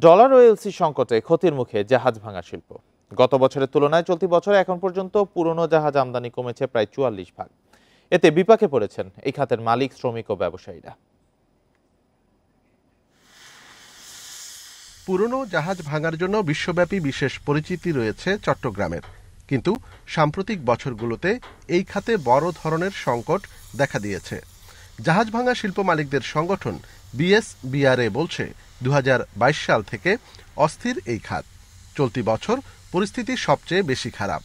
Dollar ও LC সংকটে ক্ষতির মুখে জাহাজ ভাঙা শিল্প। গত বছরের তুলনায় চলতি বছরে এখন পর্যন্ত পুরনো জাহাজ আমদানি কমেছে প্রায় 44%। এতে বিপাকে পড়েছেন এই খাতের মালিক, শ্রমিক ও ব্যবসায়ীরা। পুরনো জাহাজ ভাঙার জন্য বিশ্বব্যাপী বিশেষ পরিচিতি রয়েছে চট্টগ্রামের, কিন্তু সাম্প্রতিক বছরগুলোতে এই খাতে বড় ধরনের সংকট দেখা দিয়েছে। জাহাজ ভাঙা শিল্প মালিকদের সংগঠন বিএসবিআরএ বলছে 2022 সাল থেকে অস্থির এই খাত। চলতি বছর পরিস্থিতি সবচেয়ে বেশি খারাপ।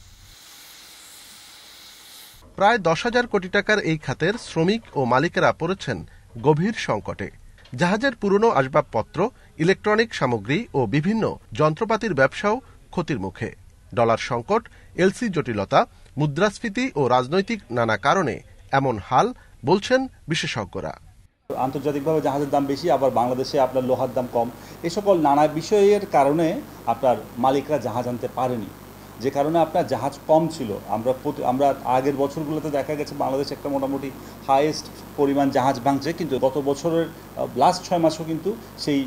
প্রায় 10,000 কোটি টাকার এই খাতের শ্রমিক ও মালিকেরা পড়েছেন গভীর সংকটে। জাহাজের পুরনো আসবাবপত্র, ইলেকট্রনিক সামগ্রী ও বিভিন্ন যন্ত্রপাতির ব্যবসাও ক্ষতির মুখে। ডলার সংকট, এলসি জটিলতা, মুদ্রাস্ফীতি ও রাজনৈতিক নানা কারণে এমন হাল বলছেন বিশেষজ্ঞরা। আন্তর্জাতিকভাবে জাহাজের দাম বেশি, আবার বাংলাদেশে আপনার লোহার দাম কম, এই সকল নানা বিষয়ের কারণে আপনার মালিকরা জাহাজ আনতে পারেনি, যে কারণে আপনার জাহাজ কম ছিল। আমরা আগের বছরগুলোতে দেখা গেছে বাংলাদেশ একটা মোটামুটি হাইয়েস্ট পরিমাণ জাহাজ ভাঙছে, কিন্তু গত বছরের লাস্ট 6 মাসও কিন্তু সেই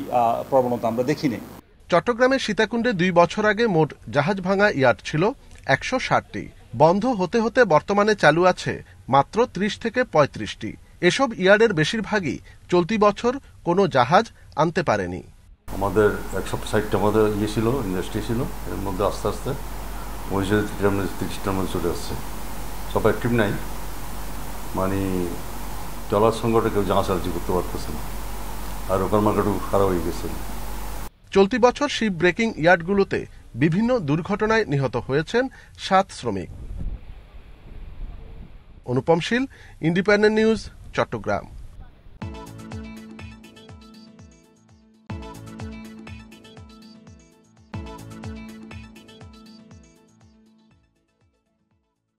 প্রবণতা আমরা দেখিনি। চট্টগ্রামের সীতাকুণ্ডে 2 বছর আগে মোট জাহাজ ভাঙা ইয়ার্ড ছিল 160টি। বন্ধ হতে হতে বর্তমানে চালু আছে মাত্র 30 থেকে 35টি। এসব ইয়ার্ডের বেশিরভাগই চলতি বছর কোনো জাহাজ আনতে পারেনি। আমাদের 160টা আমাদের ছিল, ইন্ডাস্ট্রি ছিল, এর মধ্যে আস্তে আস্তে 30টার মধ্যে চলে আসছে। সব অ্যাক্টিভ নাই, মানে ডলার সংকটে কেউ জাহাজ আর্জি করতে পারতেছে না, আর ওখান মার্কেটও খারাপ হয়ে গেছে। চলতি বছর শিপ ব্রেকিং ইয়ার্ডগুলোতে বিভিন্ন দুর্ঘটনায় নিহত হয়েছেন 7 শ্রমিক। অনুপম শীল, ইন্ডিপেন্ডেন্ট নিউজ, চট্টগ্রাম।